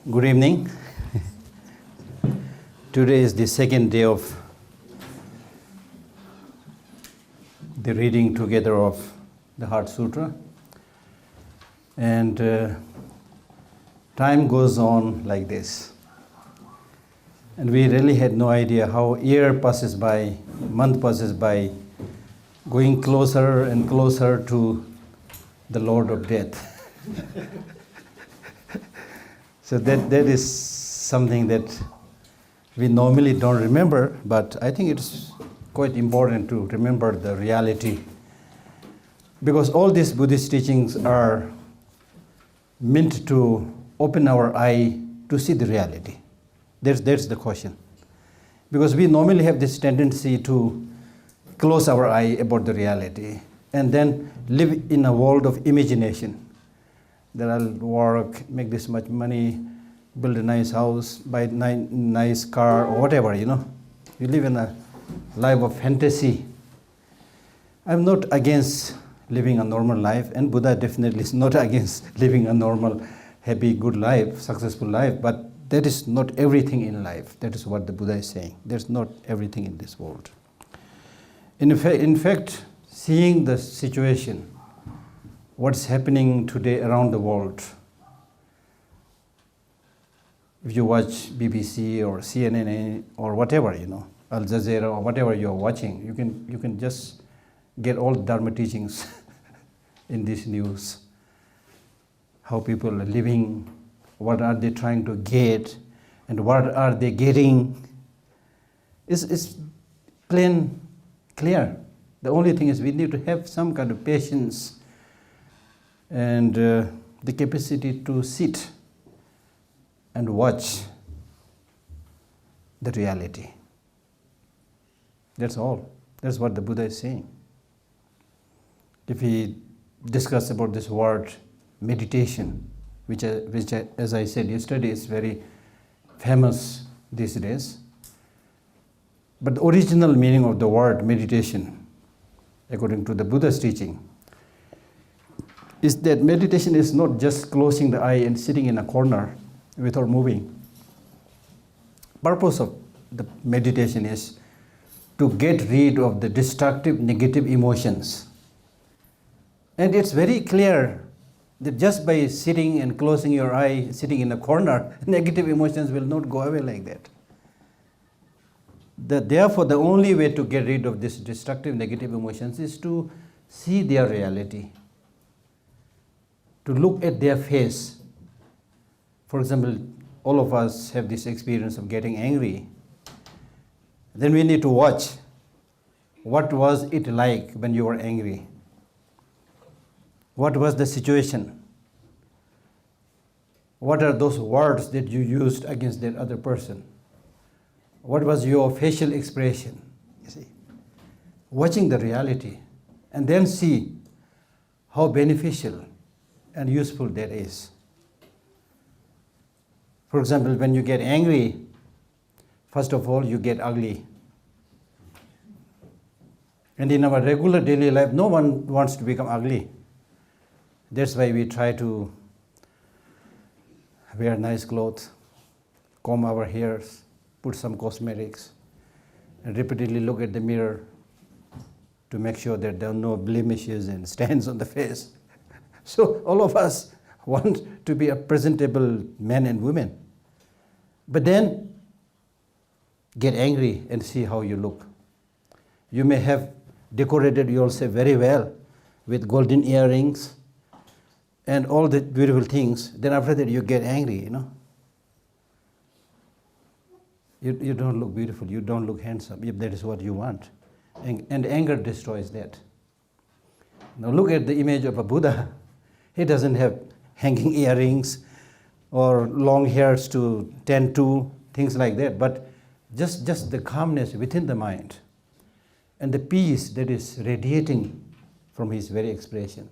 Good evening. Today is the second day of the reading together of the Heart Sutra. And time goes on like this. And we really had no idea how year passes by, month passes by, going closer and closer to the Lord of Death. So that is something that we normally don't remember, but I think it's quite important to remember the reality. Because all these Buddhist teachings are meant to open our eye to see the reality. That's the question. Because we normally have this tendency to close our eye about the reality and then live in a world of imagination. That I'll work, make this much money, build a nice house, buy a nice car, or whatever, You live in a life of fantasy. I'm not against living a normal life, and Buddha definitely is not against living a normal, happy, good life, successful life, but that is not everything in life. That is what the Buddha is saying. There's not everything in this world. In fact, seeing the situation, what's happening today around the world. If you watch BBC or CNN or whatever, Al Jazeera or whatever you're watching, you can just get all the Dharma teachings in this news. How people are living, what are they trying to get, and what are they getting. It's plain clear. The only thing is we need to have some kind of patience and the capacity to sit and watch the reality. That's all. That's what the Buddha is saying. If we discuss about this word meditation, which as I said yesterday is very famous these days, but the original meaning of the word meditation, according to the Buddha's teaching, is that meditation is not just closing the eye and sitting in a corner without moving. Purpose of the meditation is to get rid of the destructive negative emotions. And it's very clear that just by sitting and closing your eye, sitting in a corner, negative emotions will not go away like that. Therefore, the only way to get rid of this destructive negative emotions is to see their reality, to look at their face. For example, all of us have this experience of getting angry. Then we need to watch. What was it like when you were angry? What was the situation? What are those words that you used against that other person? What was your facial expression? You see, watching the reality and then see how beneficial and useful that is. For example, when you get angry, first of all, you get ugly. And in our regular daily life, no one wants to become ugly. That's why we try to wear nice clothes, comb our hairs, put some cosmetics, and repeatedly look at the mirror to make sure that there are no blemishes and stains on the face. So all of us want to be a presentable men and women. But then get angry and see how you look. You may have decorated yourself very well with golden earrings and all the beautiful things. Then after that you get angry, You don't look beautiful, you don't look handsome, if that is what you want. And anger destroys that. Now look at the image of a Buddha. He doesn't have hanging earrings or long hairs to tend to, things like that, but just the calmness within the mind and the peace that is radiating from his very expression.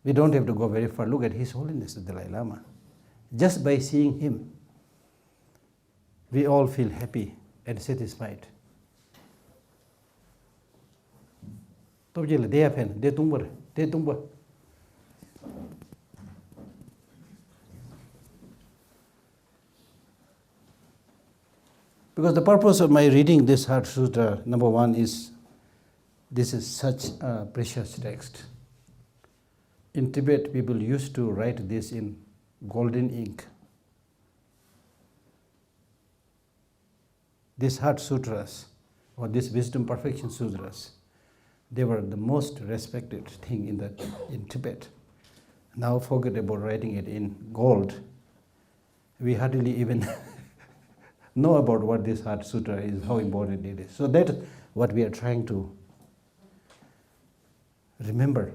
We don't have to go very far. Look at His Holiness the Dalai Lama. Just by seeing him, we all feel happy and satisfied. Because the purpose of my reading this Heart Sutra, number one, is this is such a precious text. In Tibet, people used to write this in golden ink. These Heart Sutras, or these Wisdom Perfection Sutras, they were the most respected thing in Tibet. Now forget about writing it in gold. We hardly even know about what this Heart Sutra is, how important it is. So that's what we are trying to remember.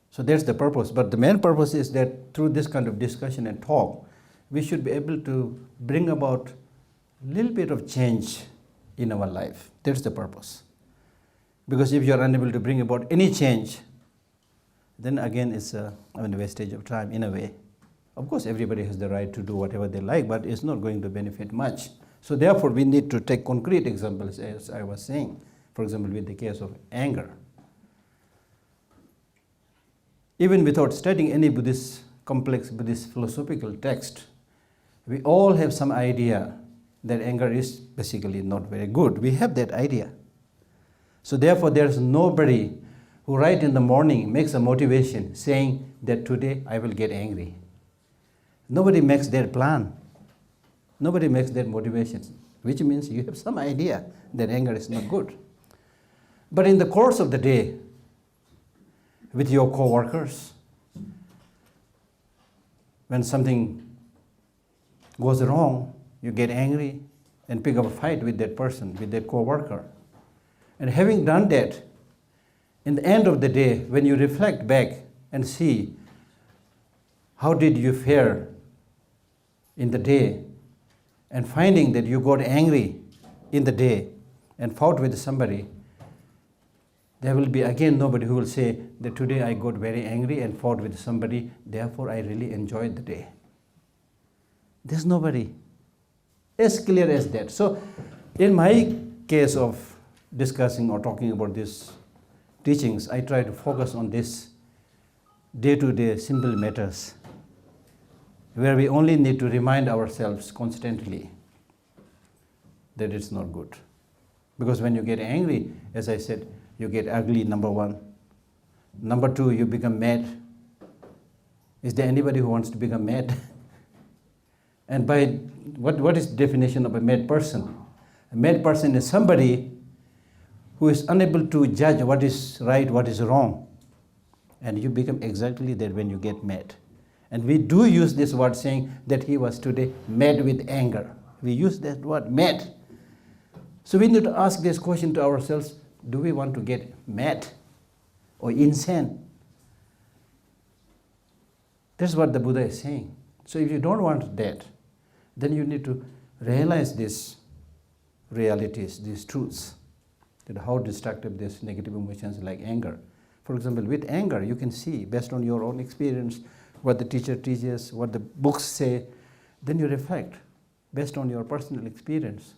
So that's the purpose. But the main purpose is that through this kind of discussion and talk, we should be able to bring about a little bit of change in our life. That's the purpose. Because if you are unable to bring about any change, then again it's a wastage of time in a way. Of course, everybody has the right to do whatever they like, but it's not going to benefit much. So therefore, we need to take concrete examples, as I was saying. For example, with the case of anger. Even without studying any complex Buddhist philosophical text, we all have some idea that anger is basically not very good. We have that idea. So therefore, there's nobody who right in the morning makes a motivation saying that today I will get angry. Nobody makes that plan. Nobody makes that motivation, which means you have some idea that anger is not good. But in the course of the day, with your co-workers, when something goes wrong, you get angry and pick up a fight with that person, with that co-worker. And having done that, in the end of the day, when you reflect back and see how did you fare in the day, and finding that you got angry in the day and fought with somebody, there will be again nobody who will say that today I got very angry and fought with somebody, therefore I really enjoyed the day. There's nobody. As clear as that. So in my case of discussing or talking about these teachings, I try to focus on this day-to-day simple matters where we only need to remind ourselves constantly that it's not good. Because when you get angry, as I said, you get ugly, number one. Number two, you become mad. Is there anybody who wants to become mad? And by what is the definition of a mad person? A mad person is somebody who is unable to judge what is right, what is wrong. And you become exactly that when you get mad. And we do use this word saying that he was today mad with anger. We use that word, mad. So we need to ask this question to ourselves, do we want to get mad or insane? That's what the Buddha is saying. So if you don't want that, then you need to realize these realities, these truths, that how destructive these negative emotions like anger. For example, with anger, you can see, based on your own experience, what the teacher teaches, what the books say, then you reflect, based on your personal experience.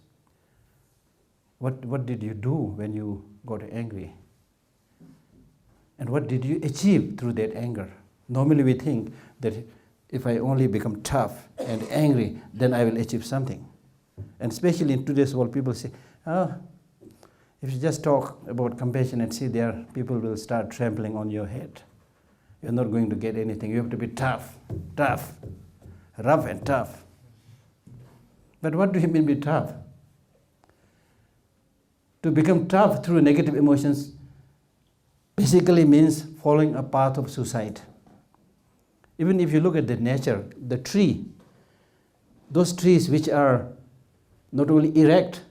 What did you do when you got angry? And what did you achieve through that anger? Normally we think that if I only become tough and angry, then I will achieve something. And especially in today's world, people say, if you just talk about compassion and see there, people will start trampling on your head. You're not going to get anything. You have to be tough, rough and tough. But what do you mean by tough? To become tough through negative emotions basically means following a path of suicide. Even if you look at the nature, the tree, those trees which are not only erect,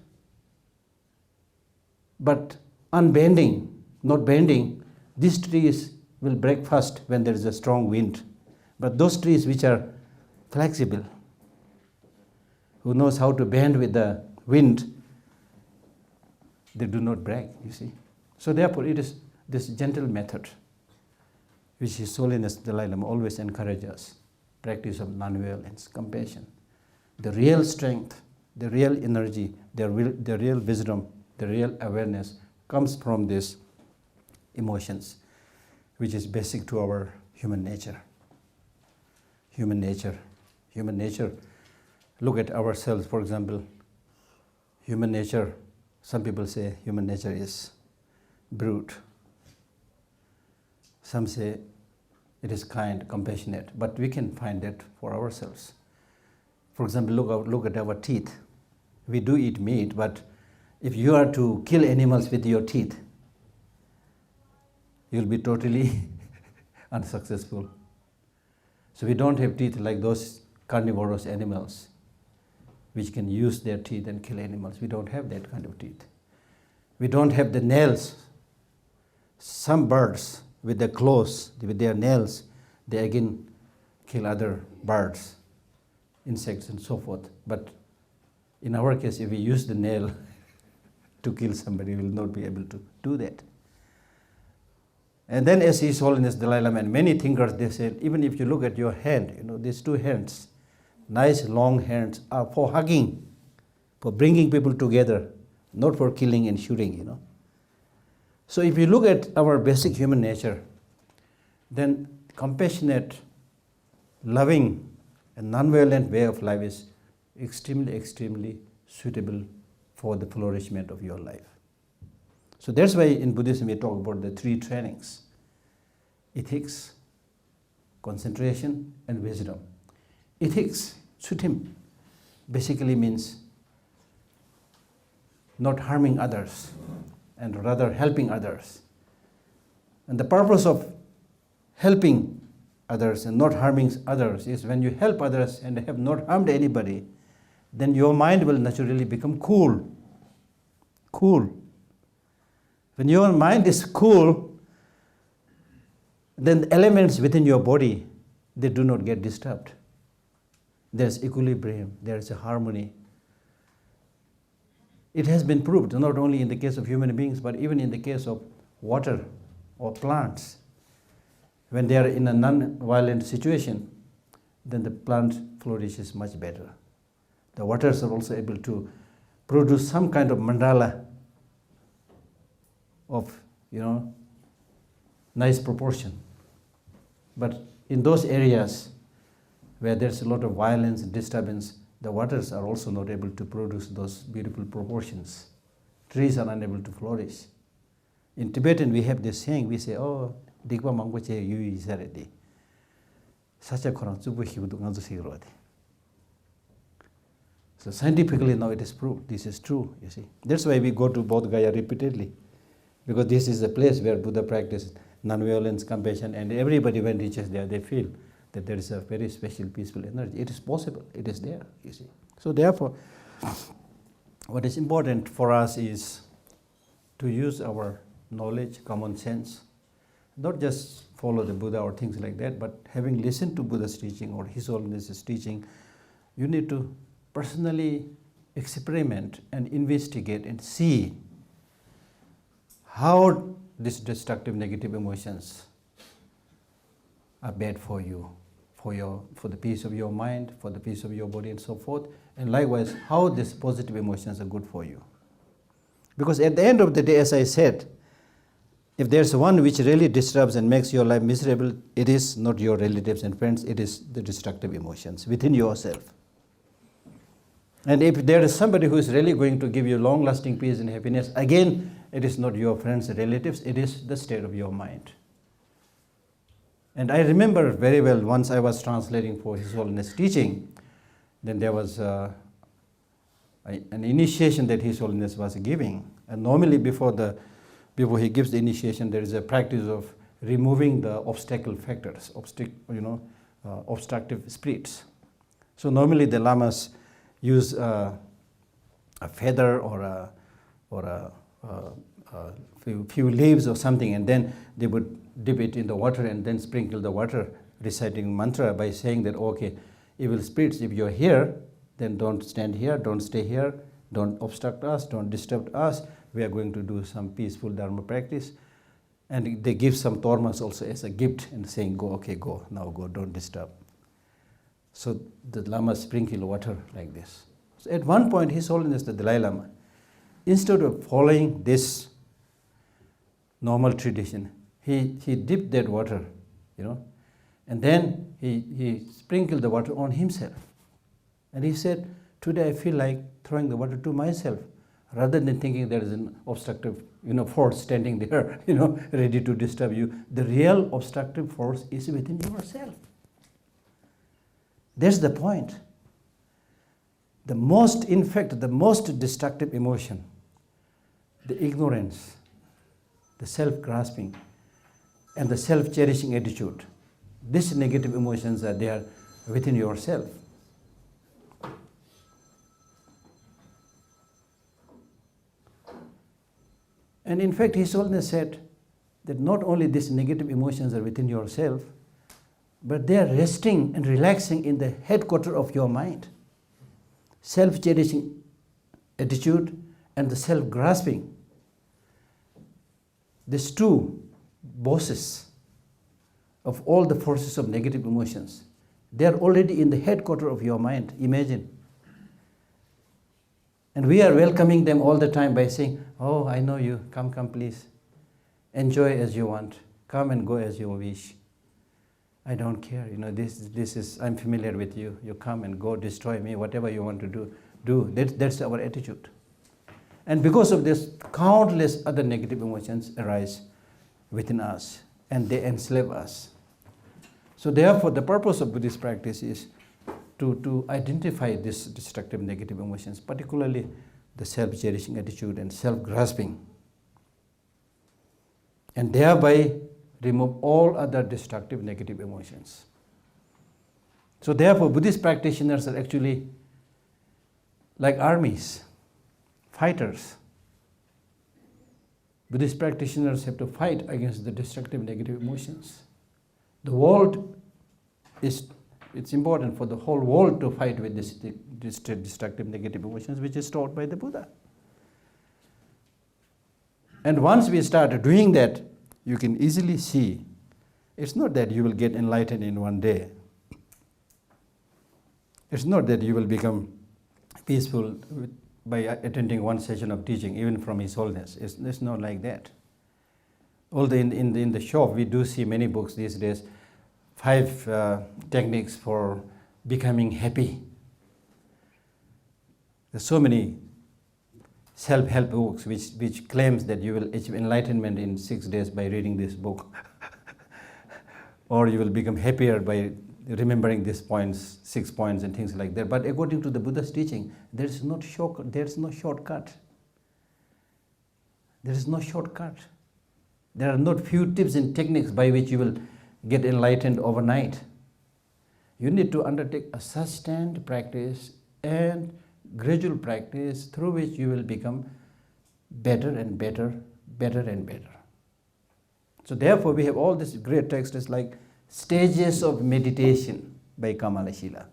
but unbending, not bending, these trees will break first when there is a strong wind. But those trees which are flexible, who knows how to bend with the wind, they do not break, you see. So therefore it is this gentle method which His Holiness Dalai Lama always encourages us, practice of non-violence, compassion. The real strength, the real energy, the real wisdom, the real awareness comes from these emotions, which is basic to our human nature. Human nature. Look at ourselves, for example. human nature, some people say human nature is brute. Some say it is kind, compassionate, but we can find that for ourselves. For example, look at our teeth. We do eat meat, but if you are to kill animals with your teeth, you'll be totally unsuccessful. So we don't have teeth like those carnivorous animals, which can use their teeth and kill animals. We don't have that kind of teeth. We don't have the nails. Some birds, with their claws, with their nails, they again kill other birds, insects and so forth. But in our case, if we use the nail to kill somebody, we will not be able to do that. And then as His Holiness Dalai Lama and many thinkers, they said, even if you look at your hand, these two hands, nice long hands are for hugging, for bringing people together, not for killing and shooting, So if you look at our basic human nature, then compassionate, loving, and non-violent way of life is extremely, extremely suitable for the flourishment of your life. So that's why in Buddhism we talk about the three trainings: ethics, concentration, and wisdom. Ethics, sutim, basically means not harming others and rather helping others. And the purpose of helping others and not harming others is when you help others and have not harmed anybody, then your mind will naturally become cool. Cool. When your mind is cool, then the elements within your body, they do not get disturbed. There's equilibrium, there's a harmony. It has been proved not only in the case of human beings, but even in the case of water or plants. When they are in a non-violent situation, then the plant flourishes much better. The waters are also able to produce some kind of mandala of, nice proportion. But in those areas where there's a lot of violence and disturbance, the waters are also not able to produce those beautiful proportions. Trees are unable to flourish. In Tibetan, we have this saying, we say, oh, Dikpa Mangpoche Yu Isaredi. Sacha Korang Tsubu Hibudu Ganzu Sigurodi. So scientifically now it is proved, this is true, you see. That's why we go to Bodh Gaya repeatedly. Because this is a place where Buddha practiced non-violence, compassion, and everybody when reaches there, they feel that there is a very special peaceful energy. It is possible, it is there, you see. So therefore, what is important for us is to use our knowledge, common sense, not just follow the Buddha or things like that, but having listened to Buddha's teaching or His Holiness's teaching, you need to personally experiment and investigate and see how these destructive negative emotions are bad for you, for the peace of your mind, for the peace of your body and so forth, and likewise how these positive emotions are good for you. Because at the end of the day, as I said, if there's one which really disturbs and makes your life miserable, it is not your relatives and friends, it is the destructive emotions within yourself. And if there is somebody who is really going to give you long-lasting peace and happiness, again, it is not your friends and relatives, it is the state of your mind. And I remember very well, once I was translating for His Holiness teaching, then there was an initiation that His Holiness was giving. And normally before he gives the initiation, there is a practice of removing the obstacle factors, obstructive spirits. So normally the lamas use a feather or a few leaves or something, and then they would dip it in the water and then sprinkle the water, reciting mantra by saying that, okay, evil spirits, if you're here, then don't stand here, don't stay here, don't obstruct us, don't disturb us. We are going to do some peaceful Dharma practice. And they give some tormas also as a gift and saying, go, okay, go, now go, don't disturb. So the Lama sprinkle water like this. So at one point, His Holiness the Dalai Lama, instead of following this normal tradition, he dipped that water, and then he sprinkled the water on himself. And he said, today I feel like throwing the water to myself. rather than thinking there is an obstructive, force standing there, ready to disturb you. The real obstructive force is within yourself. That's the point. The most destructive emotion, the ignorance, the self-grasping, and the self-cherishing attitude. These negative emotions are there within yourself. And in fact, His Holiness said that not only these negative emotions are within yourself, but they are resting and relaxing in the headquarters of your mind. Self-cherishing attitude and the self-grasping. These two bosses of all the forces of negative emotions, they are already in the headquarters of your mind. Imagine. And we are welcoming them all the time by saying, "Oh, I know you. Come, please. Enjoy as you want. Come and go as you wish. I don't care. This is, I'm familiar with you. You come and go, destroy me, whatever you want to do. That's our attitude." And because of this, countless other negative emotions arise within us, and they enslave us. So therefore, the purpose of Buddhist practice is to identify these destructive negative emotions, particularly the self-cherishing attitude and self-grasping, and thereby remove all other destructive negative emotions. So therefore, Buddhist practitioners are actually like armies, fighters. Buddhist practitioners have to fight against the destructive negative emotions. The world it's important for the whole world to fight with this destructive negative emotions, which is taught by the Buddha. And once we start doing that, you can easily see, it's not that you will get enlightened in one day. It's not that you will become peaceful by attending one session of teaching, even from His Holiness. It's not like that. Although in the shop, we do see many books these days, 5 techniques for becoming happy. There's so many self-help books which claims that you will achieve enlightenment in 6 days by reading this book. Or you will become happier by remembering these points, 6 points and things like that. But according to the Buddha's teaching, there is no shortcut. There is no shortcut. There are not few tips and techniques by which you will get enlightened overnight. You need to undertake a sustained practice and gradual practice through which you will become better and better. So therefore, we have all these great texts like Stages of Meditation by Kamalashila.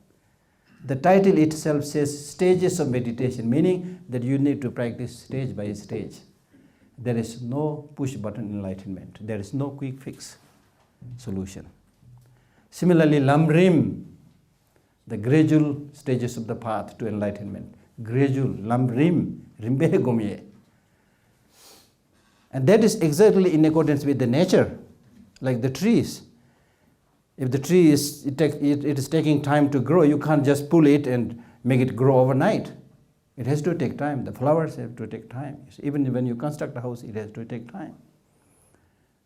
The title itself says Stages of Meditation, meaning that you need to practice stage by stage. There is no push button enlightenment. There is no quick fix solution. Similarly, Lamrim, the gradual stages of the path to enlightenment. Gradual, Lamrim, Rimbe Gomye. And that is exactly in accordance with the nature, like the trees. If the tree it is taking time to grow, you can't just pull it and make it grow overnight. It has to take time. The flowers have to take time. Even when you construct a house, it has to take time.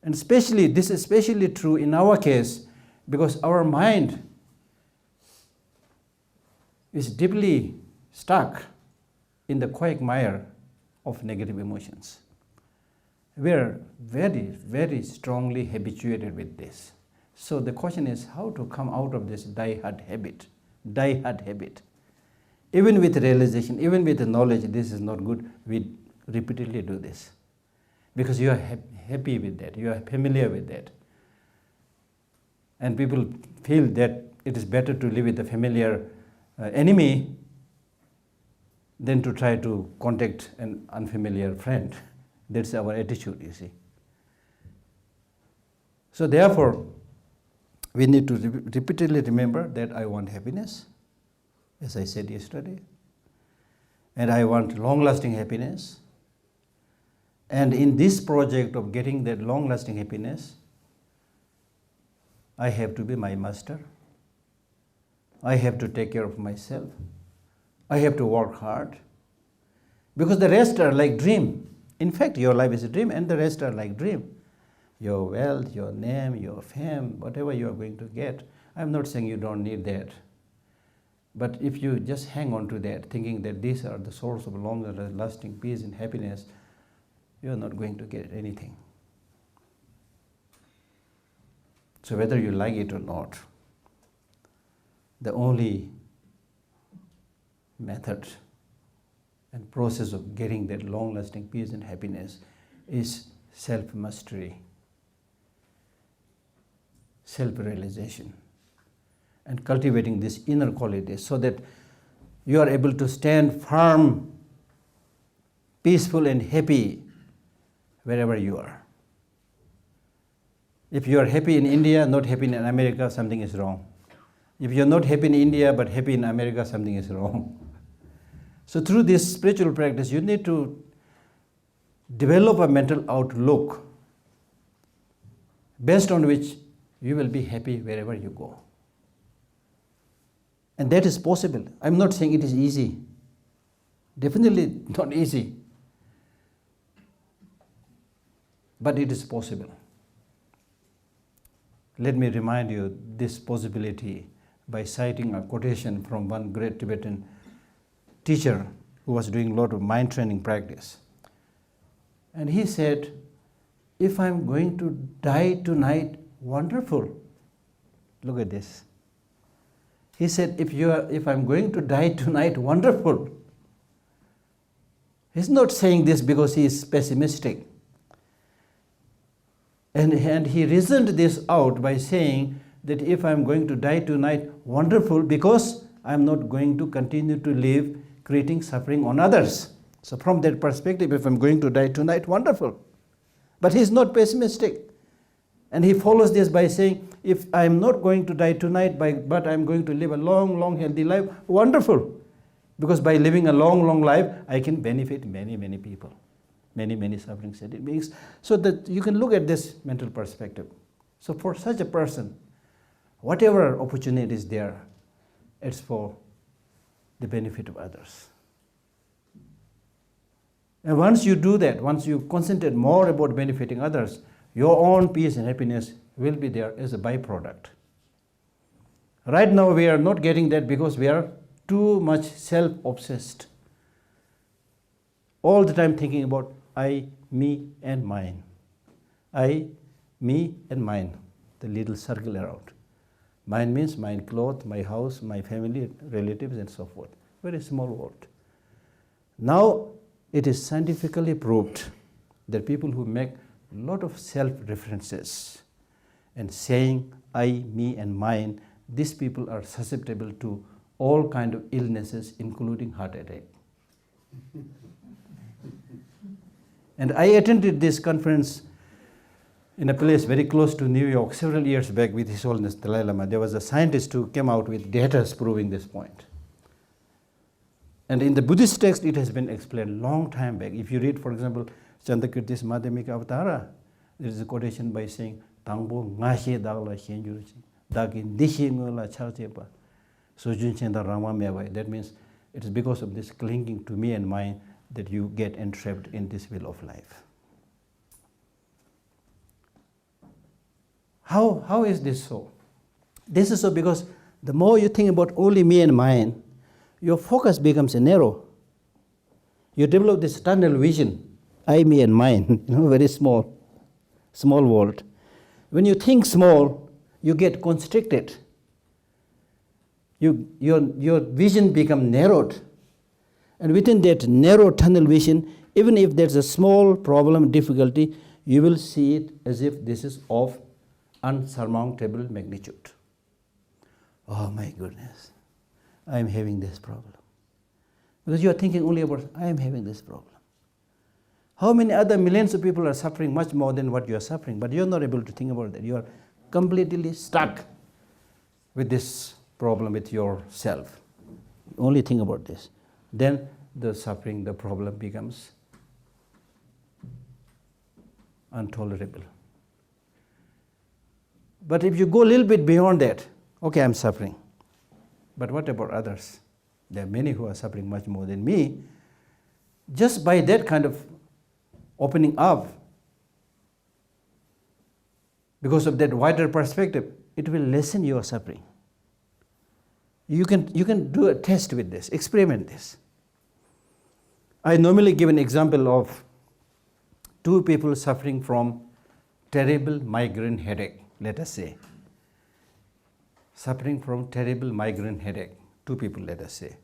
And this is especially true in our case, because our mind is deeply stuck in the quagmire of negative emotions. We are very, very strongly habituated with this. So the question is how to come out of this die-hard habit. Even with realization, even with the knowledge this is not good, we repeatedly do this. Because you are happy with that, you are familiar with that. And people feel that it is better to live with a familiar enemy than to try to contact an unfamiliar friend. That's our attitude, you see. So therefore, we need to repeatedly remember that I want happiness, as I said yesterday, and I want long-lasting happiness. And in this project of getting that long-lasting happiness, I have to be my master. I have to take care of myself. I have to work hard. Because the rest are like dream. In fact, your life is a dream and the rest are like dream. Your wealth, your name, your fame, whatever you are going to get. I'm not saying you don't need that. But if you just hang on to that, thinking that these are the source of long-lasting peace and happiness, you are not going to get anything. So whether you like it or not, the only method and process of getting that long-lasting peace and happiness is self-mastery, self-realization, and cultivating these inner qualities so that you are able to stand firm, peaceful and happy wherever you are. If you are happy in India, not happy in America, something is wrong. If you are not happy in India but happy in America, something is wrong. So through this spiritual practice, you need to develop a mental outlook based on which you will be happy wherever you go. And that is possible. I'm not saying it is easy. Definitely not easy. But it is possible. Let me remind you this possibility by citing a quotation from one great Tibetan teacher who was doing a lot of mind training practice. And he said, if I'm going to die tonight, wonderful. Look at this. He said, if I'm going to die tonight, wonderful. He's not saying this because he is pessimistic. And he reasoned this out by saying that if I'm going to die tonight, wonderful, because I'm not going to continue to live creating suffering on others. So from that perspective, if I'm going to die tonight, wonderful. But he's not pessimistic. And he follows this by saying, if I'm not going to die tonight, but I'm going to live a long, long, healthy life, wonderful. Because by living a long, long life, I can benefit many, many people. Many, many suffering sentient beings. So that you can look at this mental perspective. So for such a person, whatever opportunity is there, it's for the benefit of others. And once you do that, once you concentrate more about benefiting others, your own peace and happiness will be there as a byproduct. Right now we are not getting that because we are too much self-obsessed. All the time thinking about I, me and mine. I, me and mine. The little circle around. Mine means my clothes, my house, my family, relatives and so forth. Very small world. Now it is scientifically proved that people who make a lot of self-references and saying I, me and mine, these people are susceptible to all kind of illnesses including heart attack. And I attended this conference in a place very close to New York several years back with His Holiness Dalai Lama. There was a scientist who came out with data proving this point. And in the Buddhist text, it has been explained long time back. If you read, for example, Chandakirti's Madhyamika Avatara, there is a quotation by saying, Tangbo ngashe dagla shenjuruchi, dagi nishi ngola charchepa, sojun chenda rama mewai. That means it is because of this clinging to me and mine that you get entrapped in this wheel of life. How is this so? This is so because the more you think about only me and mine, your focus becomes narrow. You develop this tunnel vision, I, me and mine, very small world. When you think small, you get constricted. Your vision becomes narrowed. And within that narrow tunnel vision, even if there's a small problem, difficulty, you will see it as if this is of unsurmountable magnitude. Oh my goodness, I am having this problem. Because you are thinking only about, I am having this problem. How many other millions of people are suffering much more than what you are suffering, but you are not able to think about that. You are completely stuck with this problem with yourself. Only think about this. Then the suffering, the problem becomes intolerable. But if you go a little bit beyond that, okay, I'm suffering. But what about others? There are many who are suffering much more than me. just by that kind of opening up, because of that wider perspective, it will lessen your suffering. You can do a test with this, experiment this. I normally give an example of two people suffering from terrible migraine headache, let us say. Suffering from terrible migraine headache. Two people, let us say.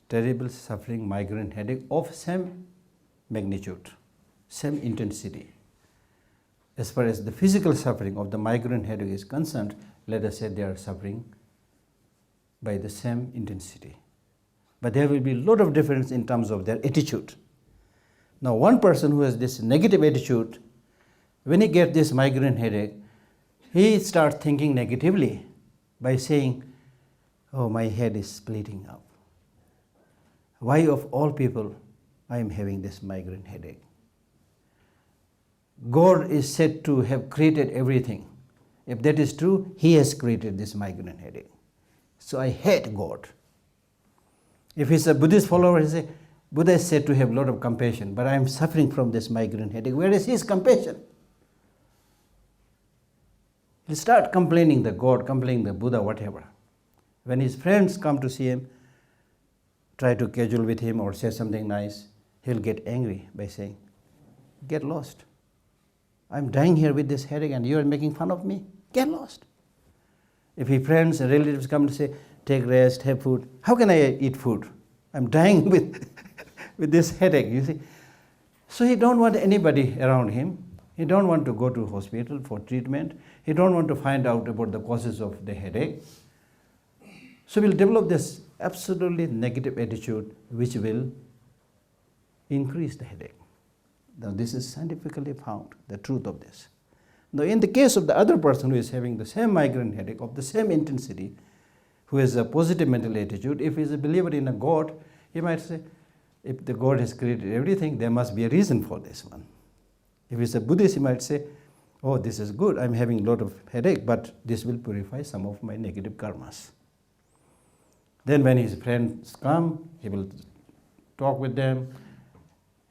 Terrible suffering migraine headache of same magnitude, same intensity. As far as the physical suffering of the migraine headache is concerned, let us say they are suffering by the same intensity. But there will be a lot of difference in terms of their attitude. Now, one person who has this negative attitude, when he gets this migraine headache, he starts thinking negatively by saying, oh, my head is splitting up. Why of all people I am having this migraine headache? God is said to have created everything. If that is true, He has created this migraine headache. So I hate God. If he's a Buddhist follower, he say, Buddha is said to have a lot of compassion, but I am suffering from this migraine headache. Where is his compassion? He'll start complaining the God, complaining the Buddha, whatever. When his friends come to see him, try to casual with him or say something nice, he'll get angry by saying, get lost. I'm dying here with this headache and you're making fun of me. Get lost. If his friends and relatives come to say, take rest, have food, how can I eat food? I'm dying with this headache, you see. So he don't want anybody around him. He don't want to go to hospital for treatment. He don't want to find out about the causes of the headache. So we'll develop this absolutely negative attitude which will increase the headache. Now this is scientifically found, the truth of this. Now in the case of the other person who is having the same migraine headache of the same intensity, who has a positive mental attitude, if he is a believer in a God, he might say, if the God has created everything, there must be a reason for this one. If he's a Buddhist, he might say, oh, this is good, I'm having a lot of headache, but this will purify some of my negative karmas. Then when his friends come, he will talk with them,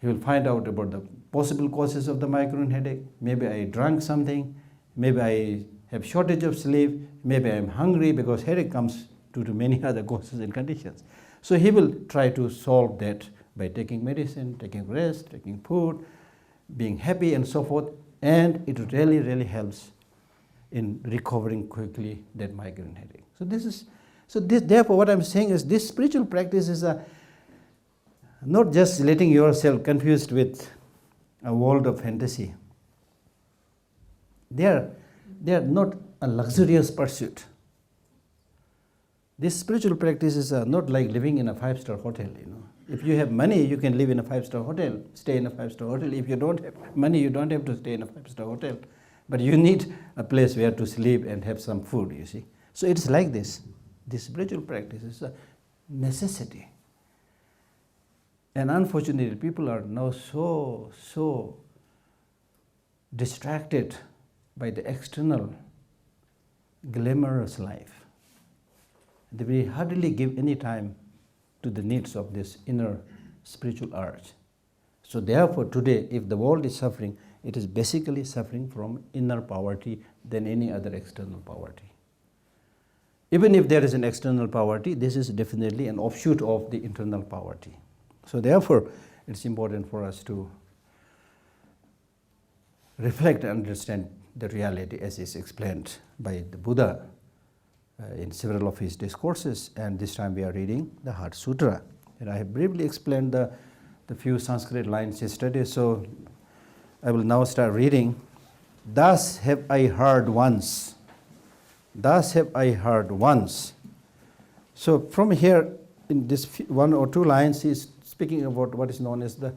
he will find out about the possible causes of the migraine headache. Maybe I drank something, maybe I have shortage of sleep, maybe I am hungry, because headache comes due to many other causes and conditions. So he will try to solve that by taking medicine, taking rest, taking food, being happy and so forth, and it really, really helps in recovering quickly that migraine headache. Therefore what I'm saying is this spiritual practice is not just letting yourself confused with a world of fantasy. They are not a luxurious pursuit. This spiritual practice is not like living in a 5-star hotel, If you have money, you can live in a 5-star hotel, stay in a 5-star hotel. If you don't have money, you don't have to stay in a 5-star hotel. But you need a place where to sleep and have some food, you see. So it's like this. This spiritual practice is a necessity. And unfortunately, people are now so distracted by the external glamorous life. They hardly give any time to the needs of this inner spiritual urge. So therefore today, if the world is suffering, it is basically suffering from inner poverty than any other external poverty. Even if there is an external poverty, this is definitely an offshoot of the internal poverty. So therefore, it's important for us to reflect and understand the reality as is explained by the Buddha in several of his discourses, and this time we are reading the Heart Sutra. And I have briefly explained the few Sanskrit lines yesterday, so I will now start reading. Thus have I heard once. Thus have I heard once. So from here, in this one or two lines, he is speaking about what is known as the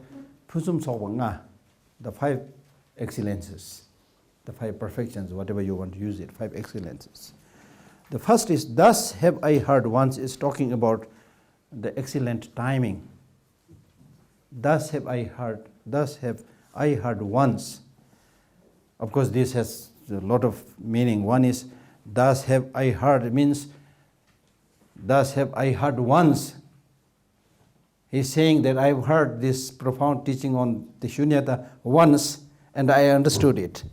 Phusum Sawanga, the 5 excellences, the 5 perfections, whatever you want to use it, 5 excellences. The first is, thus have I heard once, is talking about the excellent timing. Thus have I heard once. Of course, this has a lot of meaning. One is, thus have I heard, means, thus have I heard once. He's saying that I've heard this profound teaching on the shunyata once and I understood it.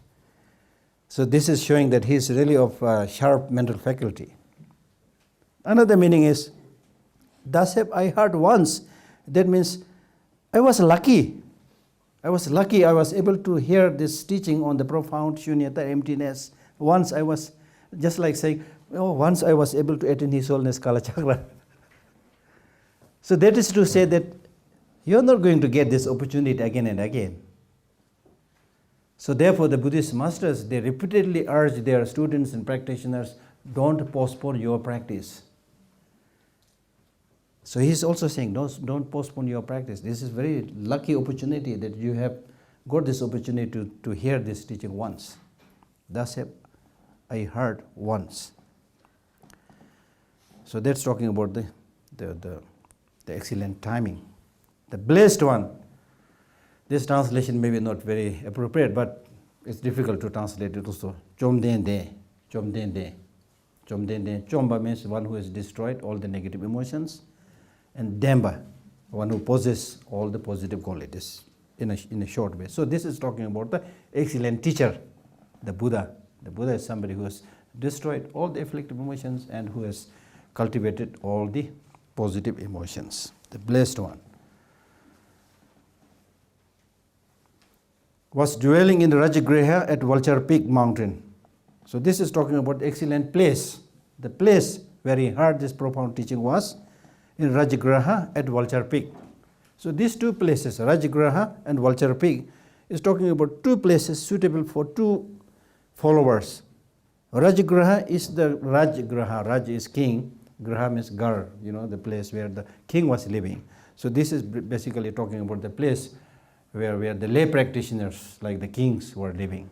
So this is showing that he's really of sharp mental faculty. Another meaning is, Dasep, I heard once. That means I was lucky. I was lucky I was able to hear this teaching on the profound shunyata, emptiness. Once I was, just like saying, oh, once I was able to attain His Holiness Kalachakra. So that is to say that you're not going to get this opportunity again and again. So therefore the Buddhist masters, they repeatedly urge their students and practitioners, don't postpone your practice. So he's also saying, don't postpone your practice. This is very lucky opportunity that you have got this opportunity to hear this teaching once. Thus I heard once. So that's talking about the excellent timing. The blessed one. This translation may be not very appropriate, but it's difficult to translate it also. Chomdende, chomdende, chomdende. Chomba means one who has destroyed all the negative emotions, and Demba, one who possesses all the positive qualities in a short way. So this is talking about the excellent teacher, the Buddha. The Buddha is somebody who has destroyed all the afflictive emotions and who has cultivated all the positive emotions. The blessed one. Was dwelling in Rajagriha at Vulture Peak mountain. So this is talking about the excellent place. The place where he heard this profound teaching was in Rajagriha at Vulture Peak. So these two places, Rajagriha and Vulture Peak, is talking about two places suitable for two followers. Rajagriha is the Rajgriha. Raj is king. Graha means gar, the place where the king was living. So this is basically talking about the place where the lay practitioners like the kings were living.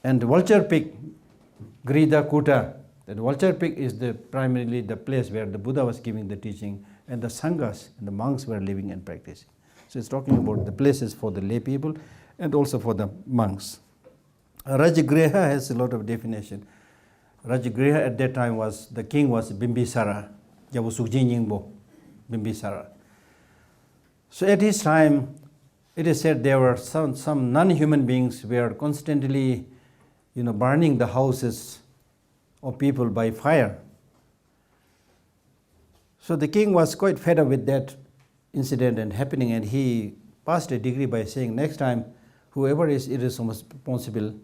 And Vulture Peak, Grida Kuta, that Vulture Peak is primarily the place where the Buddha was giving the teaching and the Sanghas and the monks were living and practicing. So it's talking about the places for the lay people and also for the monks. Rajagriha has a lot of definition. Rajagriha at that time the king was Bimbisara, Jabu Sukhjin Yingbo, Bimbisara. So at his time, it is said there were some non-human beings were constantly, burning the houses of people by fire. So the king was quite fed up with that incident and happening, and he passed a decree by saying, next time, whoever is irresponsible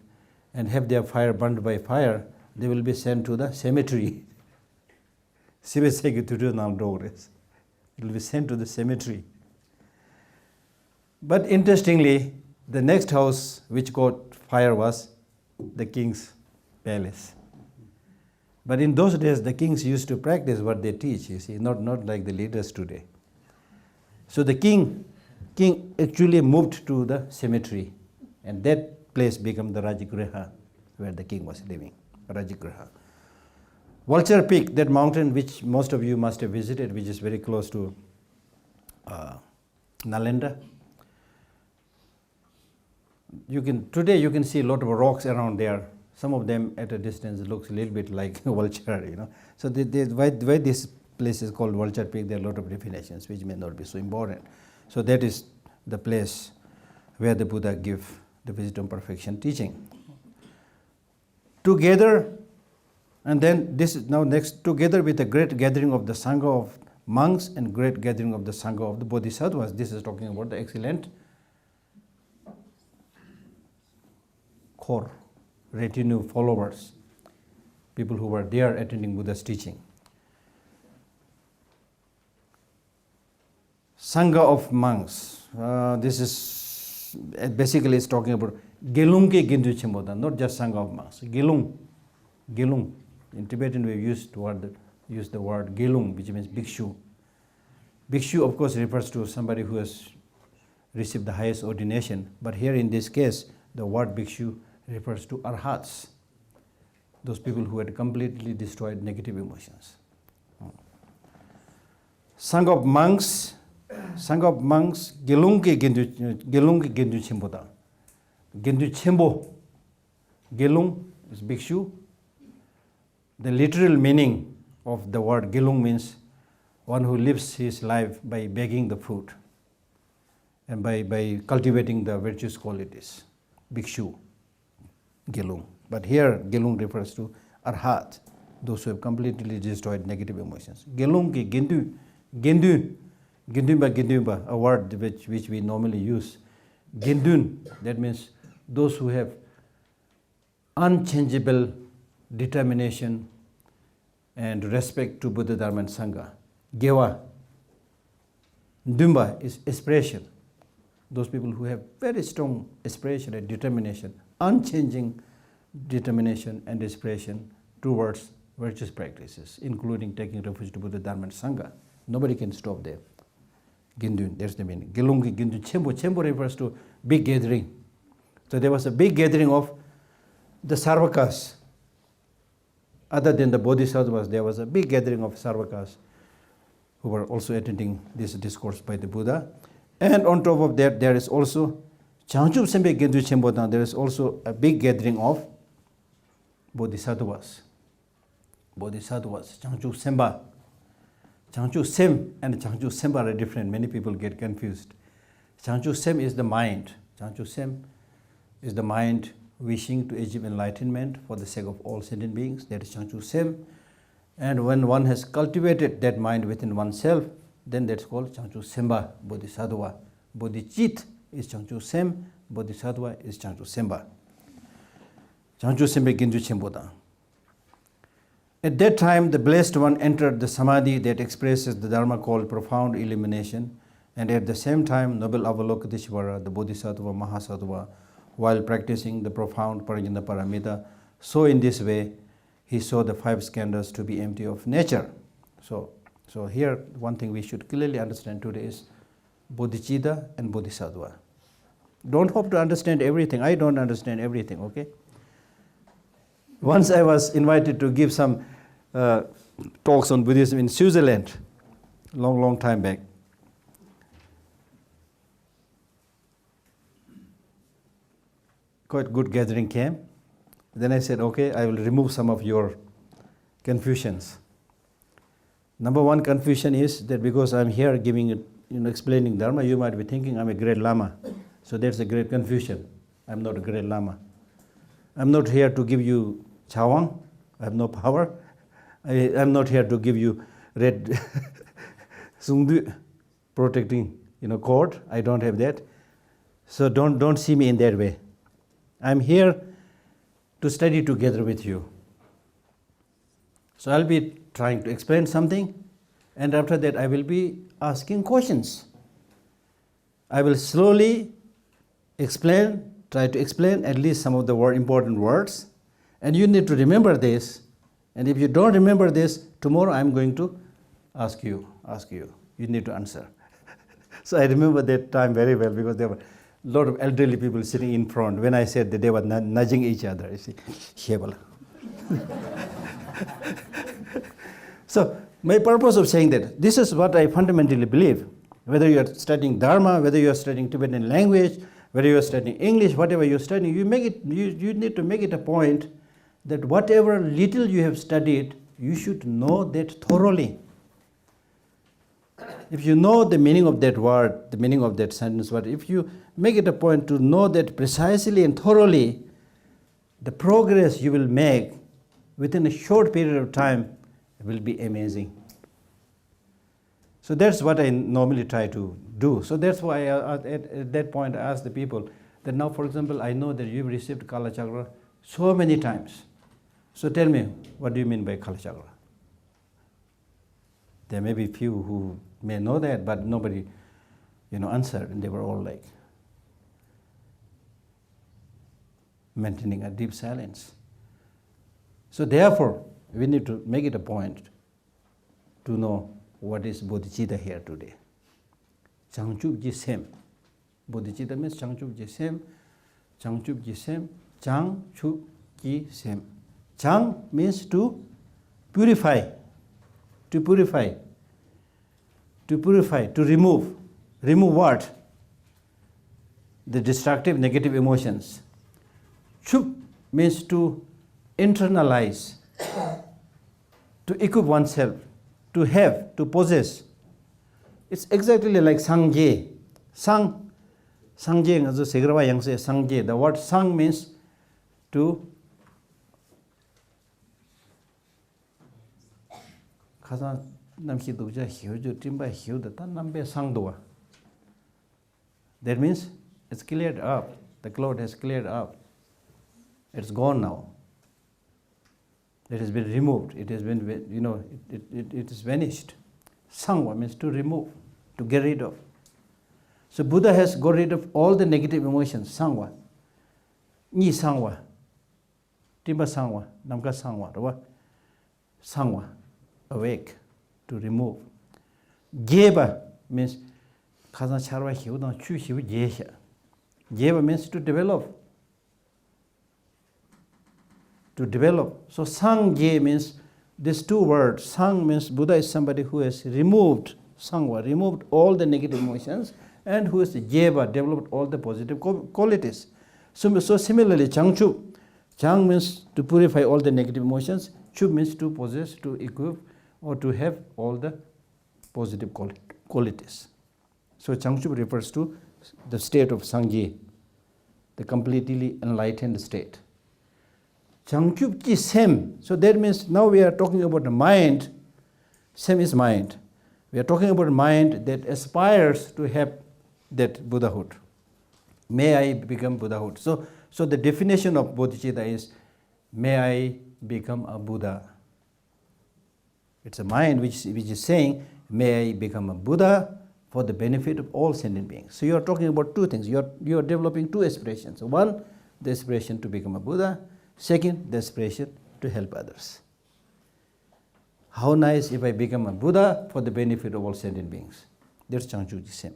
and have their fire burned by fire, they will be sent to the cemetery. It will be sent to the cemetery. But interestingly, the next house which caught fire was the king's palace. But in those days, the kings used to practice what they teach, not like the leaders today. So the king actually moved to the cemetery, and that place became the Rajagriha, where the king was living, Rajagriha. Vulture Peak, that mountain which most of you must have visited, which is very close to Nalanda. Today you can see a lot of rocks around there. Some of them at a distance looks a little bit like vulture, So why this place is called Vulture Peak, there are a lot of definitions which may not be so important. So that is the place where the Buddha gave the wisdom perfection teaching. Together, and then this is now next, together with a great gathering of the Sangha of monks and great gathering of the Sangha of the Bodhisattvas. This is talking about the excellent core, retinue, followers, people who were there attending Buddha's teaching. Sangha of monks. This is basically it's talking about Gelung ke Gindu Chimboda, not just Sangha of monks. Gelung. In Tibetan we use the word Gelung, which means bhikshu. Bhikshu, of course, refers to somebody who has received the highest ordination. But here in this case, the word bhikshu refers to arhats, those people who had completely destroyed negative emotions. Sangha of monks, Gelung ke Gindu Chimboda. Gindu Chimbo. Gelung is bhikshu. The literal meaning of the word Gelung means one who lives his life by begging the food and by cultivating the virtuous qualities. Bhikshu, Gelung. But here, Gelung refers to Arhat, those who have completely destroyed negative emotions. Gelung ki Gendumba, a word which we normally use. Gendun, that means those who have unchangeable determination and respect to Buddha, Dharma and Sangha. Gewa, Dumba is aspiration. Those people who have very strong aspiration and determination, unchanging determination and aspiration towards virtuous practices, including taking refuge to Buddha, Dharma and Sangha. Nobody can stop them. Gindun, that's the meaning. Gelungi, Gindun, Chembo. Chembo refers to big gathering. So there was a big gathering of the Sarvakas. Other than the Bodhisattvas, there was a big gathering of Sarvakas who were also attending this discourse by the Buddha. And on top of that, there is also Changchup Sembe Gendu Chembodan, there is also a big gathering of Bodhisattvas. Bodhisattvas, Changchup Semba. Changchup Sem and Changchup Semba are different. Many people get confused. Changchup Sem is the mind. Changchup Sem is the mind wishing to achieve enlightenment for the sake of all sentient beings. That is Changchup Sem. And when one has cultivated that mind within oneself, then that's called Changchup Semba, Bodhisattva. Bodhicit is Changchup Sem, Bodhisattva is Changchup Semba. Changchup Sembe Ginju Chemboda. At that time, the Blessed One entered the Samadhi that expresses the Dharma called profound illumination, and at the same time, Noble Avalokiteshvara, the Bodhisattva Mahasattva, while practicing the profound Parajna Paramita, so in this way, he saw the 5 skandhas to be empty of nature. So here, one thing we should clearly understand today is Bodhicitta and Bodhisattva. Don't hope to understand everything. I don't understand everything, okay? Once I was invited to give some talks on Buddhism in Switzerland, long time back. Quite good gathering came. Then I said, okay, I will remove some of your confusions. Number one confusion is that because I'm here giving, explaining Dharma, you might be thinking I'm a great Lama. So that's a great confusion. I'm not a great Lama. I'm not here to give you chawang. I have no power. I'm not here to give you red sungdu protecting, cord. I don't have that. So don't see me in that way. I'm here to study together with you. So I'll be trying to explain something, and after that I will be asking questions. I will slowly try to explain at least some of the important words, and you need to remember this. And if you don't remember this, tomorrow I'm going to ask you. You need to answer. So I remember that time very well because there were a lot of elderly people sitting in front. When I said that, they were nudging each other. You see, So my purpose of saying that, this is what I fundamentally believe. Whether you are studying Dharma, whether you are studying Tibetan language, whether you are studying English, whatever you are studying, you need to make it a point that whatever little you have studied, you should know that thoroughly. If you know the meaning of that word, the meaning of that sentence, but if you make it a point to know that precisely and thoroughly, the progress you will make within a short period of time will be amazing. So that's what I normally try to do. So that's why at that point I asked the people that now, for example, I know that you've received Kala Chakra so many times. So tell me, what do you mean by Kala Chakra? There may be few who may know that, but nobody, answered, and they were all like maintaining a deep silence. So therefore, we need to make it a point to know what is bodhicitta here today. Changchup ji sem. Bodhicitta means Changchup ji sem. Changchup ji sem. Changchup ji sem. Chang means to purify. To purify. To purify. To remove. Remove what? The destructive negative emotions. Chup means to internalize. To equip oneself to have, to possess. It's exactly like Sangha. Sangha ngazu segrava yangse Sangha. The word sang means to khasan namki duja hiuju timba hiu da tan nambe sangdoa. That means it's cleared up. The cloud has cleared up. It's gone now. It has been removed. It has been, it is vanished. Sangha means to remove, to get rid of. So Buddha has got rid of all the negative emotions. Sangha. Ni sangha. Timba sangha. Namka sangha. Sangha. Awake. To remove. Geba means Khazan charwa hiudan chu hiu geshe. Geba means to develop. To develop. So Sangha means these two words. Sang means Buddha is somebody who has removed Sangha, removed all the negative emotions, and who has Jeva, developed all the positive qualities. So similarly, Changchu. Chang means to purify all the negative emotions. Chu means to possess, to equip, or to have all the positive qualities. So Changchu refers to the state of Sangha, the completely enlightened state. Changchup ki sem. So that means now we are talking about the mind. Sem is mind. We are talking about mind that aspires to have that Buddhahood. May I become Buddhahood. So the definition of bodhicitta is, may I become a Buddha. It's a mind which is saying, may I become a Buddha for the benefit of all sentient beings. So you are talking about two things. You are developing two aspirations. One, the aspiration to become a Buddha. Second, the aspiration to help others. How nice if I become a Buddha for the benefit of all sentient beings. That's Changchu Jisem.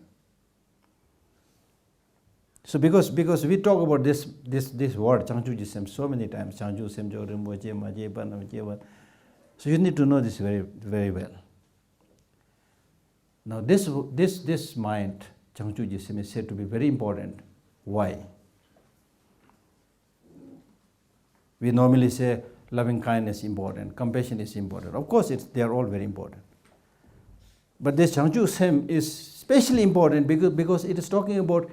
So because we talk about this word Changchu Jisem so many times, Changchu Semjo Rimbo Jema Jeban Jevan. So you need to know this very, very well. Now this mind, Changchu Jisem, is said to be very important. Why? We normally say loving kindness is important, compassion is important. Of course, they are all very important. But this Changchu Sem is especially important because it is talking about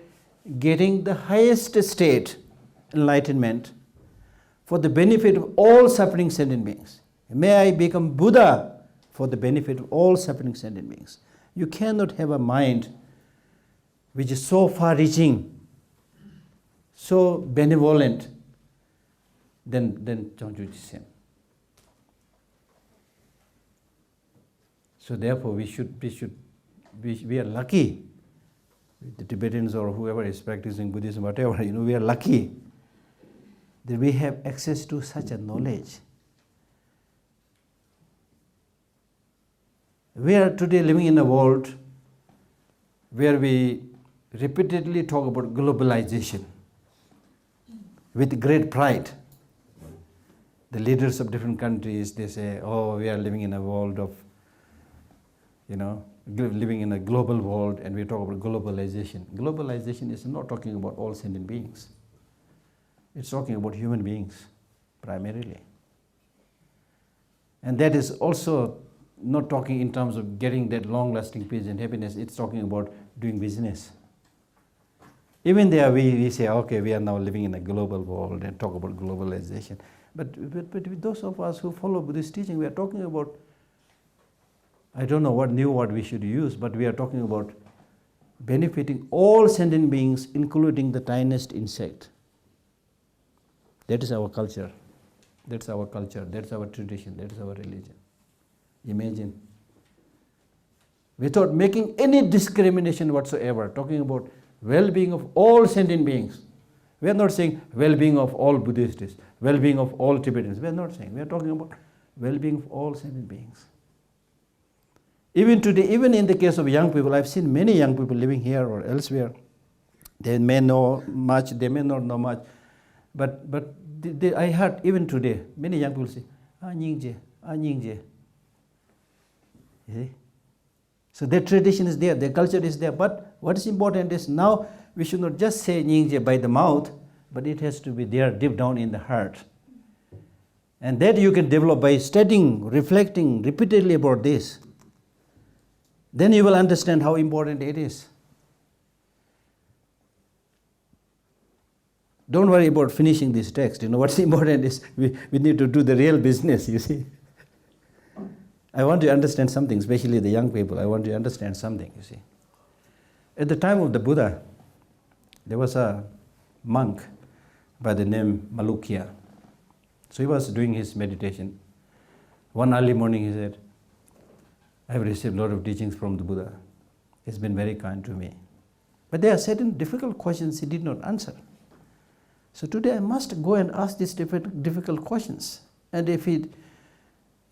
getting the highest state, enlightenment, for the benefit of all suffering sentient beings. May I become Buddha for the benefit of all suffering sentient beings. You cannot have a mind which is so far-reaching, so benevolent, then Changchu Jisem. So therefore we are lucky, the Tibetans or whoever is practicing Buddhism, whatever, we are lucky that we have access to such a knowledge. We are today living in a world where we repeatedly talk about globalization with great pride. The leaders of different countries, they say, oh, we are living in a world of, living in a global world, and we talk about globalization. Globalization is not talking about all sentient beings. It's talking about human beings, primarily. And that is also not talking in terms of getting that long-lasting peace and happiness. It's talking about doing business. Even there we say, okay, we are now living in a global world and talk about globalization. But with those of us who follow Buddhist teaching, we are talking about, I don't know what new word we should use, but we are talking about benefiting all sentient beings, including the tiniest insect. That is our culture. That's our culture. That's our tradition. That's our religion. Imagine. Without making any discrimination whatsoever, talking about well-being of all sentient beings. We are not saying well-being of all Buddhists, well-being of all Tibetans. We are not saying. We are talking about well-being of all sentient beings. Even today, even in the case of young people, I've seen many young people living here or elsewhere. They may know much, they may not know much. But I heard even today, many young people say, Nyingje, Nyingje. So their tradition is there, their culture is there. But what is important is now we should not just say Nyingje by the mouth, but it has to be there deep down in the heart. And that you can develop by studying, reflecting repeatedly about this. then you will understand how important it is. Don't worry about finishing this text. What's important is we need to do the real business, you see. I want you to understand something, especially the young people. I want you to understand something, you see. At the time of the Buddha, there was a monk by the name Malukya. So he was doing his meditation. One early morning he said, I have received a lot of teachings from the Buddha. He's been very kind to me. But there are certain difficult questions he did not answer. So today I must go and ask these difficult questions. And if he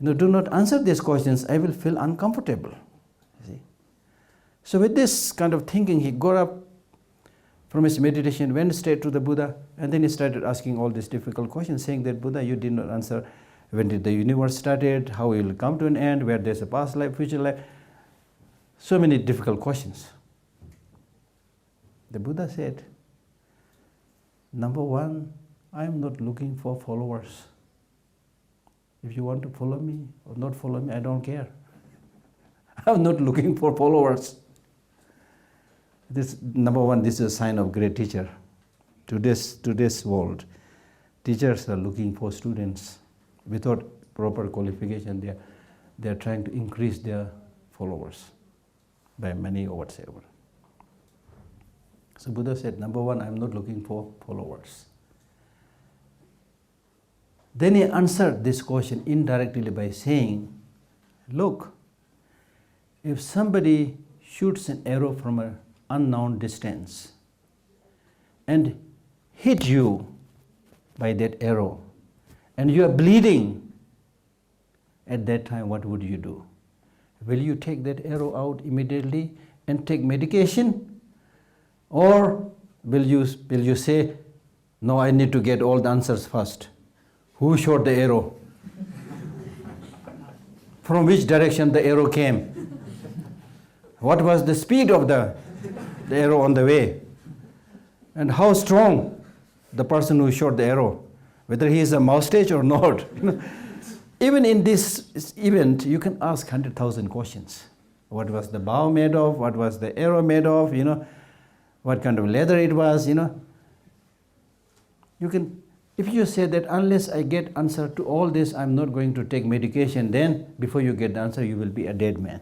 do not answer these questions, I will feel uncomfortable. You see? So with this kind of thinking, he got up from his meditation, went straight to the Buddha, and then he started asking all these difficult questions, saying that, Buddha, you did not answer when did the universe started, how it will come to an end, where there's a past life, future life. So many difficult questions. The Buddha said, number one, I am not looking for followers. If you want to follow me or not follow me, I don't care. I'm not looking for followers. This, number one, this is a sign of great teacher. Today's world, teachers are looking for students without proper qualification. They are trying to increase their followers by money or whatsoever. So Buddha said, number one, I'm not looking for followers. Then he answered this question indirectly by saying, look, if somebody shoots an arrow from an unknown distance and hit you by that arrow and you are bleeding, at that time what would you do? Will you take that arrow out immediately and take medication? Or will you say, no, I need to get all the answers first? Who shot the arrow? From which direction the arrow came? What was the speed of the arrow on the way? And how strong the person who shot the arrow? Whether he is a moustache or not. Even in this event, you can ask 100,000 questions. What was the bow made of? What was the arrow made of? What kind of leather it was? You can. If you say that unless I get answer to all this, I'm not going to take medication, then before you get the answer, you will be a dead man.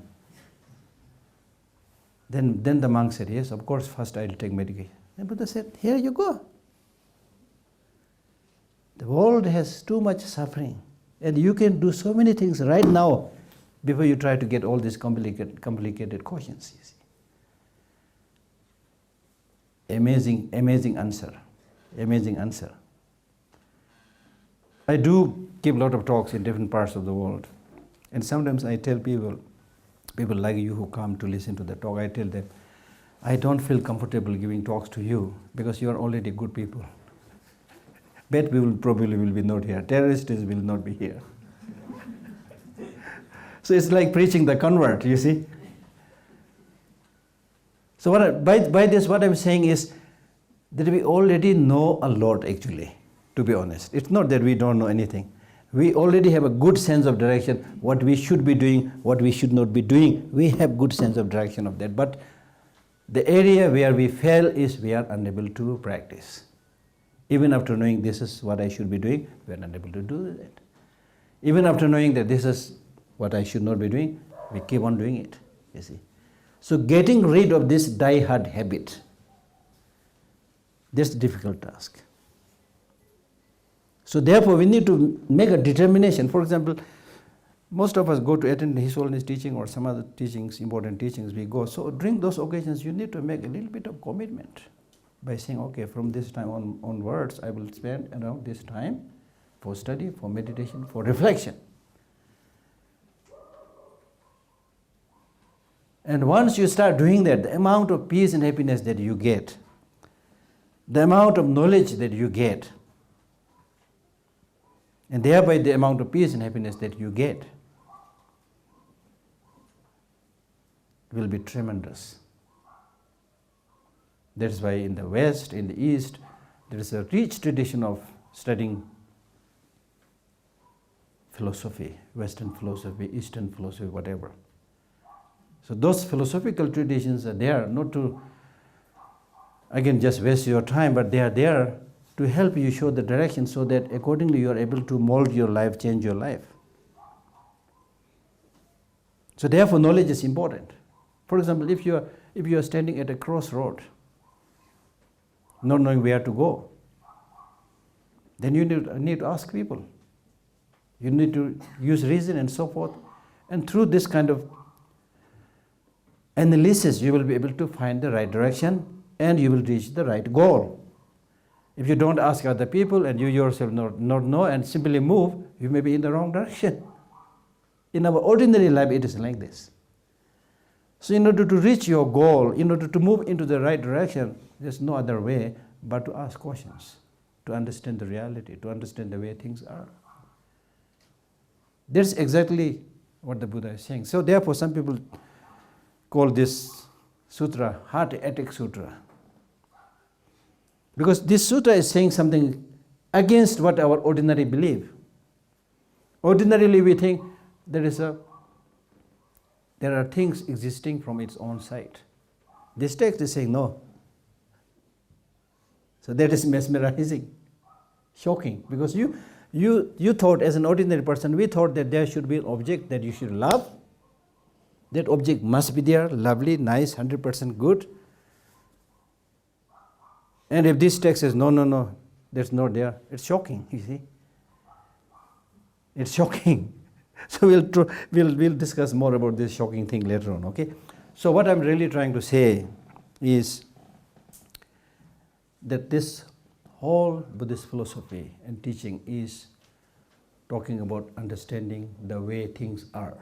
Then the monk said, yes, of course, first I'll take medication. Then Buddha said, here you go. The world has too much suffering, and you can do so many things right now before you try to get all these complicated questions. You see. Amazing answer. Amazing answer. I do give a lot of talks in different parts of the world. And sometimes I tell people like you who come to listen to the talk, I tell them, I don't feel comfortable giving talks to you because you are already good people. Bad people probably will be not here. Terrorists will not be here. So it's like preaching the convert, you see. So by this, what I'm saying is that we already know a lot actually. To be honest, it's not that we don't know anything. We already have a good sense of direction, what we should be doing, what we should not be doing. We have good sense of direction of that. But the area where we fail is we are unable to practice. Even after knowing this is what I should be doing, we are unable to do that. Even after knowing that this is what I should not be doing, we keep on doing it, you see. So getting rid of this die-hard habit, that's a difficult task. So therefore, we need to make a determination. For example, most of us go to attend His Holiness teaching or some other teachings, important teachings, we go. So during those occasions, you need to make a little bit of commitment by saying, okay, from this time onwards, I will spend around this time for study, for meditation, for reflection. And once you start doing that, the amount of peace and happiness that you get, the amount of knowledge that you get, and thereby the amount of peace and happiness that you get will be tremendous. That's why in the West, in the East, there is a rich tradition of studying philosophy, Western philosophy, Eastern philosophy, whatever. So those philosophical traditions are there not to, again, just waste your time, but they are there to help you show the direction so that accordingly you are able to mold your life, change your life. So therefore knowledge is important. For example, if you are standing at a crossroad, not knowing where to go, then you need to ask people. You need to use reason and so forth. And through this kind of analysis, you will be able to find the right direction and you will reach the right goal. If you don't ask other people and you yourself not know and simply move, you may be in the wrong direction. In our ordinary life, it is like this. So in order to reach your goal, in order to move into the right direction, there's no other way but to ask questions, to understand the reality, to understand the way things are. That's exactly what the Buddha is saying. So therefore, some people call this sutra Heart Attack Sutra. Because this sutra is saying something against what our ordinary belief. Ordinarily we think there are things existing from its own side. This text is saying no. So that is mesmerizing, shocking, because you thought as an ordinary person, we thought that there should be an object that you should love. That object must be there, lovely, nice, 100% good. And if this text says no, that's not there, it's shocking, you see. It's shocking. So we'll discuss more about this shocking thing later on, okay? So what I'm really trying to say is that this whole Buddhist philosophy and teaching is talking about understanding the way things are,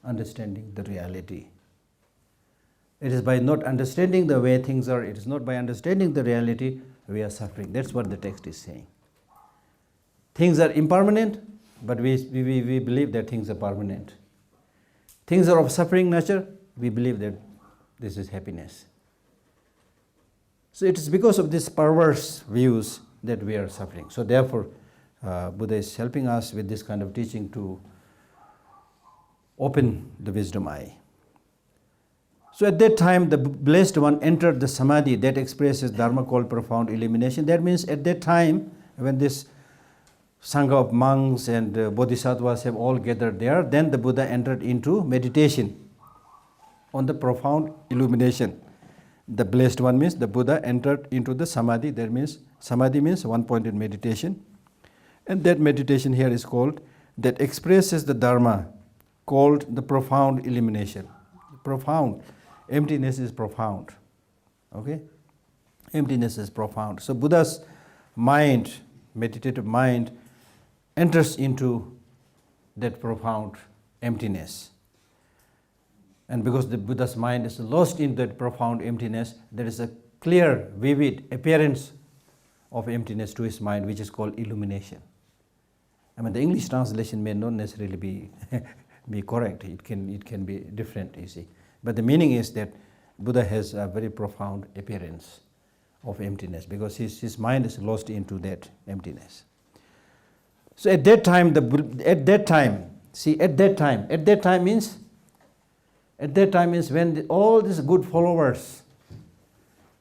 understanding the reality. It is by not understanding the way things are, it is not by understanding the reality we are suffering. That's what the text is saying. Things are impermanent, but we believe that things are permanent. Things are of suffering nature, we believe that this is happiness. So it is because of these perverse views that we are suffering. So therefore, Buddha is helping us with this kind of teaching to open the wisdom eye. So at that time, the blessed one entered the samadhi that expresses dharma called profound illumination. That means at that time, when this Sangha of monks and Bodhisattvas have all gathered there, then the Buddha entered into meditation on the profound illumination. The blessed one means the Buddha entered into the samadhi. That means samadhi means one-pointed meditation. And that meditation here is called, that expresses the dharma called the profound illumination. Profound. Emptiness is profound. Okay? Emptiness is profound. So Buddha's mind, meditative mind, enters into that profound emptiness. And because the Buddha's mind is lost in that profound emptiness, there is a clear, vivid appearance of emptiness to his mind, which is called illumination. I mean, the English translation may not necessarily be correct. It can be different, you see. But the meaning is that Buddha has a very profound appearance of emptiness because his mind is lost into that emptiness. So at that time means when all these good followers,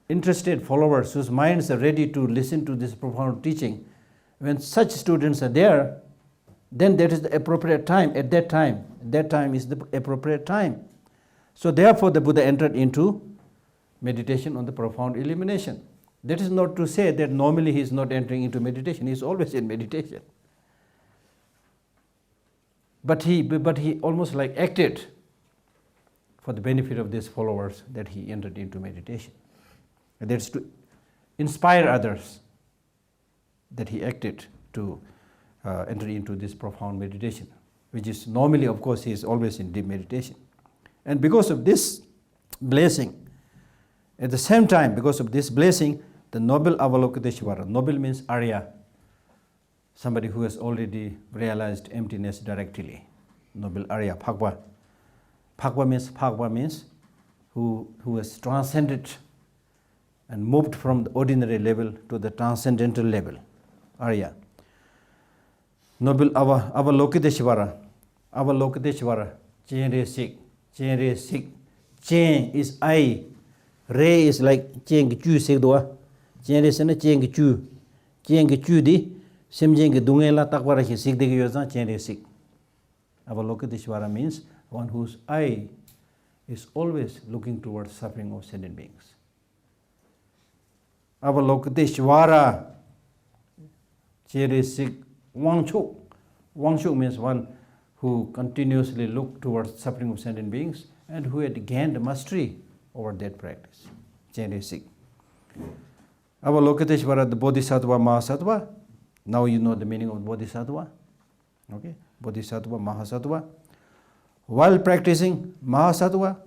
interested followers whose minds are ready to listen to this profound teaching, when such students are there, then that is the appropriate time. At that time is the appropriate time. So therefore the Buddha entered into meditation on the profound illumination. That is not to say that normally he is not entering into meditation. He is always in meditation. But he almost like acted for the benefit of these followers that he entered into meditation. And that's to inspire others that he acted to enter into this profound meditation, which is normally, of course, he is always in deep meditation. And because of this blessing, at the same time, because of this blessing, the noble Avalokiteshvara, noble means Arya, somebody who has already realized emptiness directly, noble Arya, Bhagwa. Bhagwa means who has transcended and moved from the ordinary level to the transcendental level, Arya. Noble Avalokiteshvara, Chenresik, Chen re sik. Chen is I. Re is like chen ki chu sik doa. Chen re sana chen ki chu. Chen ki chu di sim chen ki dunga la takwara ki sik de ki yoza chen re sik. Avalokiteshvara means one whose eye is always looking towards suffering of sentient beings. Avalokiteshvara chen re sik wangchuk. Wangchuk means one who continuously look towards suffering of sentient beings and who had gained mastery over that practice. Chen re sik. Avalokiteshvara, the Bodhisattva, Mahasattva. Now you know the meaning of Bodhisattva. Okay? Bodhisattva, Mahasattva. While practicing Mahasattva,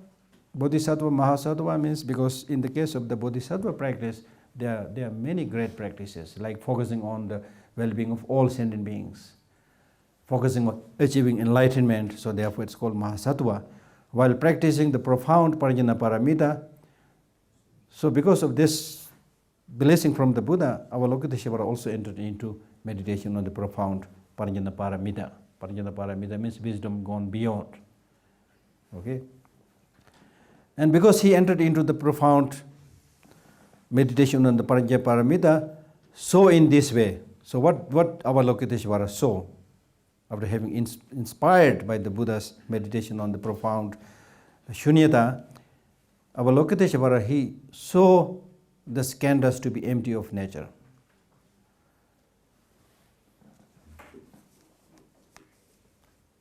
Bodhisattva, Mahasattva means because in the case of the Bodhisattva practice, there are many great practices like focusing on the well-being of all sentient beings, focusing on achieving enlightenment, so therefore it's called Mahasattva. While practicing the profound Parajana Paramita, so because of this blessing from the Buddha, Avalokiteshvara also entered into meditation on the profound Parajana Paramita. Parajana Paramita means wisdom gone beyond. Okay? And because he entered into the profound meditation on the Parajana Paramita, so in this way, so what Avalokiteshvara saw, after having inspired by the Buddha's meditation on the profound Shunyata, Avalokiteshvara, he saw the skandhas to be empty of nature.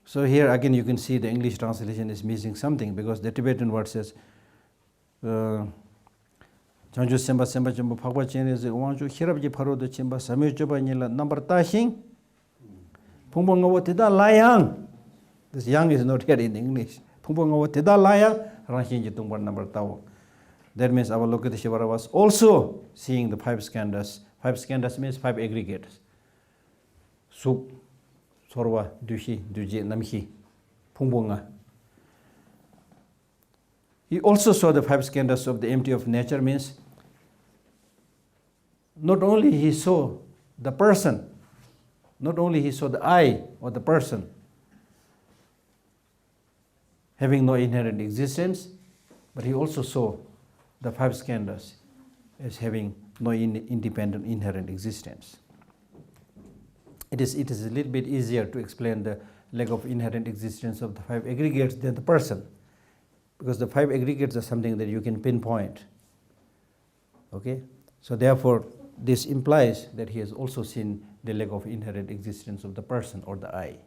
So here again you can see the English translation is missing something because the Tibetan word says Chanju Semba Semba Chamba Phagwa Chen is Wangju Hirabji Paro the Chimba Samu Choba Nila number Tashing Pumbonga Tida Layang. This yang is not here in English. Pumbonga Tida Layang Ranshin Jitumba number Tao. That means Avalokiteshvara was also seeing the five skandhas. Five skandhas means five aggregates. Sup, Sorwa, Dushi, Duji, Namhi, Pumbonga. He also saw the five skandhas of the empty of nature means not only he saw the person, not only he saw the I or the person having no inherent existence, but he also saw the five skandhas as having no independent inherent existence. It is a little bit easier to explain the lack of inherent existence of the five aggregates than the person, because the five aggregates are something that you can pinpoint. Okay? So therefore, this implies that he has also seen the lack of inherent existence of the person or the I.